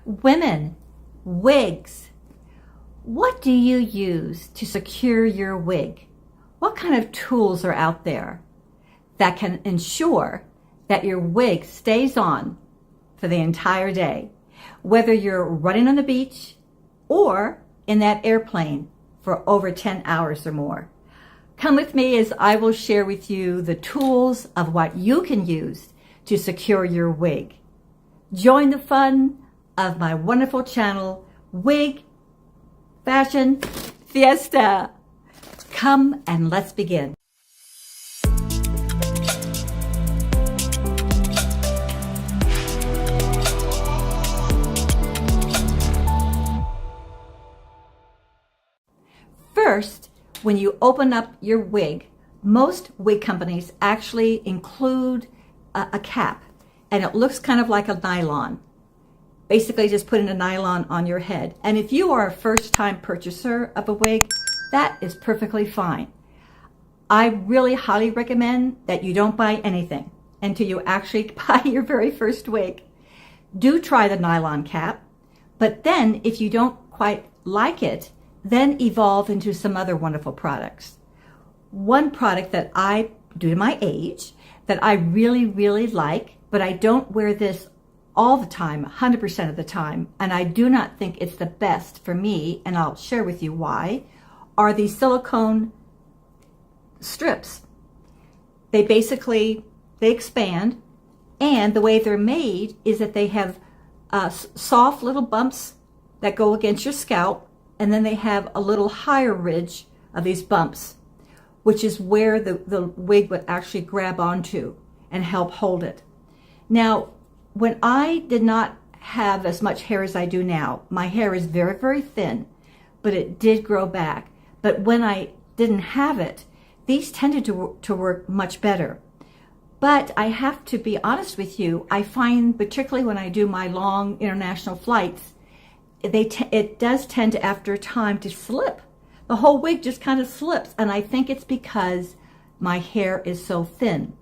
Women, wigs. What do you use to secure your wig? What kind of tools are out there that can ensure that your wig stays on for the entire day, whether you're running on the beach or in that airplane for over 10 hours or more? Come with me as I will share with you the tools of what you can use to secure your wig. Join the fun of my wonderful channel, Wig Fashion Fiesta. Come and let's begin. First, when you open up your wig, most wig companies actually include a cap, and it looks kind of like a nylon. Basically just putting a nylon on your head. And if you are a first-time purchaser of a wig, that is perfectly fine. I really highly recommend that you don't buy anything until you actually buy your very first wig. Do try the nylon cap, but then if you don't quite like it, then evolve into some other wonderful products. One product that I, due to my age, that I really like, but I don't wear this all the time, 100% of the time, and I do not think it's the best for me, and I'll share with you why, are these silicone strips. They expand, and the way they're made is that they have soft little bumps that go against your scalp, and then they have a little higher ridge of these bumps, which is where the wig would actually grab onto and help hold it. Now, when I did not have as much hair as I do now, my hair is very thin, but it did grow back. But when I didn't have it, these tended to work much better. But I have to be honest with you, I find particularly when I do my long international flights, it does tend to, after a time, to slip. The whole wig just kind of slips, and I think it's because my hair is so thin.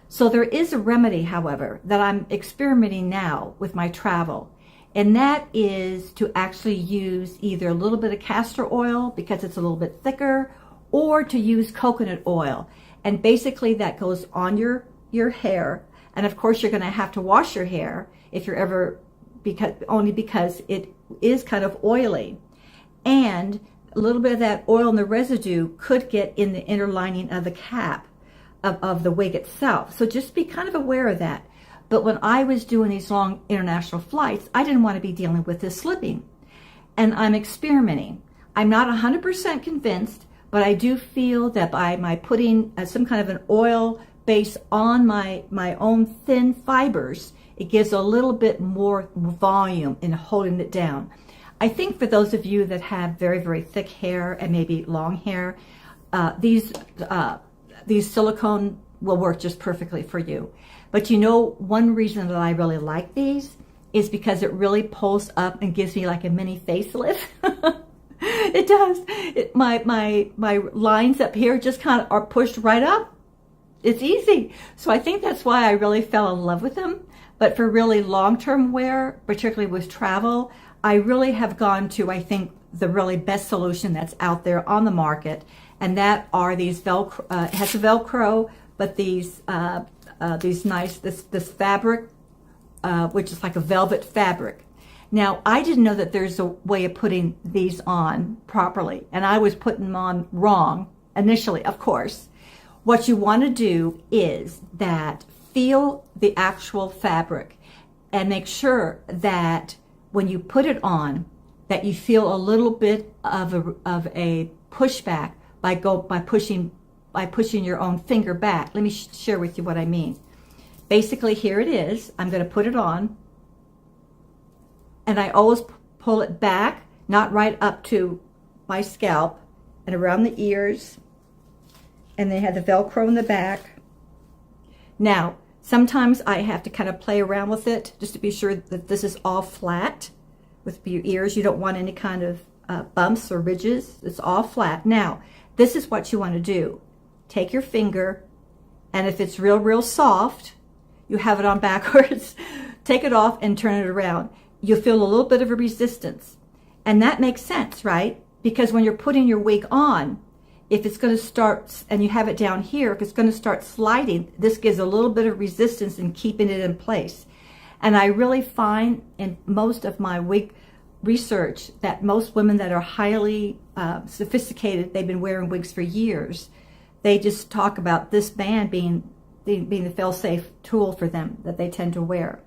So there is a remedy, however, that I'm experimenting now with my travel, and that is to actually use either a little bit of castor oil because it's a little bit thicker, or to use coconut oil. And basically that goes on your hair, and of course you're going to have to wash your hair if you're ever, only because it is kind of oily, and a little bit of that oil and the residue could get in the inner lining of the cap of the wig itself. So just be kind of aware of that. But when I was doing these long international flights, I didn't want to be dealing with this slipping. And I'm experimenting. I'm not 100% convinced, but I do feel that by my putting some kind of an oil base on my own thin fibers, it gives a little bit more volume in holding it down. I think for those of you that have very thick hair and maybe long hair, these silicone will work just perfectly for you. But you know, one reason that I really like these is because it really pulls up and gives me like a mini facelift. It does. My lines up here just kind of are pushed right up. It's easy. So I think that's why I really fell in love with them. But for really long-term wear, particularly with travel, I really have gone to, I think, the really best solution that's out there on the market, and that are these Velcro. It has a Velcro, but these nice this fabric, which is like a velvet fabric. Now, I didn't know that there's a way of putting these on properly, and I was putting them on wrong initially, of course. What you want to do is that feel the actual fabric and make sure that when you put it on, that you feel a little bit of a pushback by pushing your own finger back. Let me share with you what I mean. Basically, here it is. I'm going to put it on, and I always pull it back, not right up to my scalp, and around the ears, and they have the Velcro in the back. Now, sometimes I have to kind of play around with it just to be sure that this is all flat with your ears. You don't want any kind of bumps or ridges. It's all flat. Now, this is what you want to do. Take your finger, and if it's real soft, you have it on backwards, take it off and turn it around. you'll feel a little bit of a resistance. And that makes sense, right? Because when you're putting your wig on, if it's going to start, and you have it down here, if it's going to start sliding, this gives a little bit of resistance in keeping it in place. And I really find in most of my wig research that most women that are highly sophisticated, they've been wearing wigs for years, they just talk about this band being the fail-safe tool for them that they tend to wear.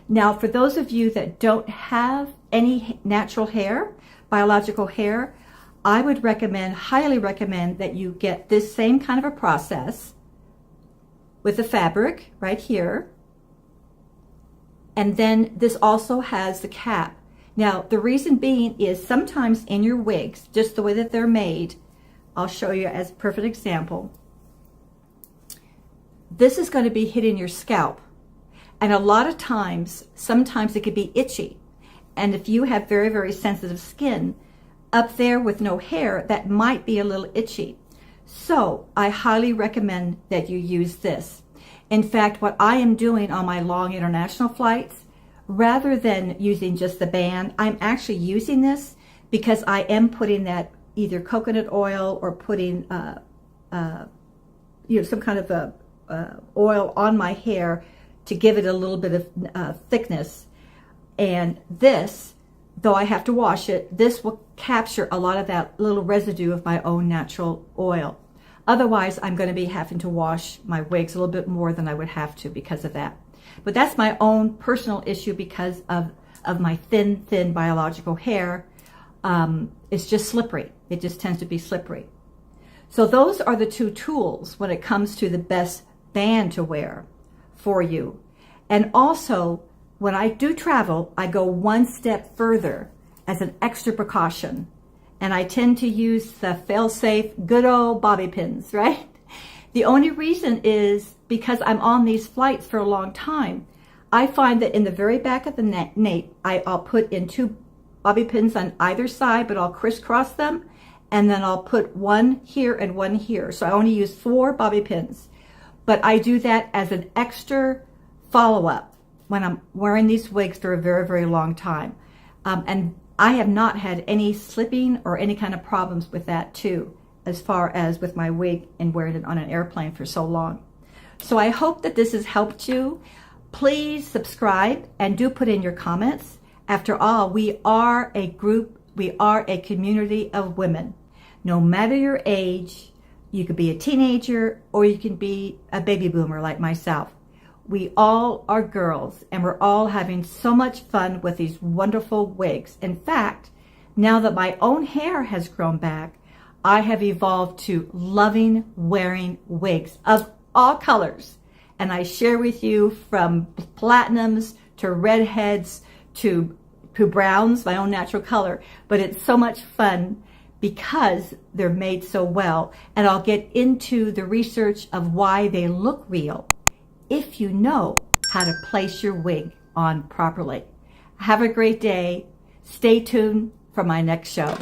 Now, for those of you that don't have any natural hair, biological hair, I would recommend, highly recommend, that you get this same kind of a process with the fabric right here. And then this also has the cap. Now, the reason being is sometimes in your wigs, just the way that they're made, I'll show you as a perfect example. This is going to be hitting your scalp. And a lot of times, sometimes it could be itchy. And if you have very, very sensitive skin, up there with no hair, that might be a little itchy. So I highly recommend that you use this. In fact, what I am doing on my long international flights, rather than using just the band, I'm actually using this because I am putting that either coconut oil or putting some kind of oil on my hair to give it a little bit of thickness. And this, though I have to wash it, this will capture a lot of that little residue of my own natural oil. Otherwise, I'm going to be having to wash my wigs a little bit more than I would have to because of that. But that's my own personal issue because of my thin biological hair. It's just slippery. It just tends to be slippery. So those are the two tools when it comes to the best band to wear for you. And also, when I do travel, I go one step further as an extra precaution. And I tend to use the fail-safe good old bobby pins, right? The only reason is because I'm on these flights for a long time. I find that in the very back of the nape, I'll put in 2 bobby pins on either side, but I'll crisscross them. And then I'll put one here and one here. So I only use 4 bobby pins. But I do that as an extra follow-up when I'm wearing these wigs for a very, very long time. And I have not had any slipping or any kind of problems with that too, as far as with my wig and wearing it on an airplane for so long. So I hope that this has helped you. Please subscribe and do put in your comments. After all, we are a group, we are a community of women. No matter your age, you could be a teenager or you can be a baby boomer like myself. We all are girls and we're all having so much fun with these wonderful wigs. In fact, now that my own hair has grown back, I have evolved to loving wearing wigs of all colors. And I share with you from platinums to redheads to browns, my own natural color. But it's so much fun because they're made so well. And I'll get into the research of why they look real if you know how to place your wig on properly. Have a great day. Stay tuned for my next show.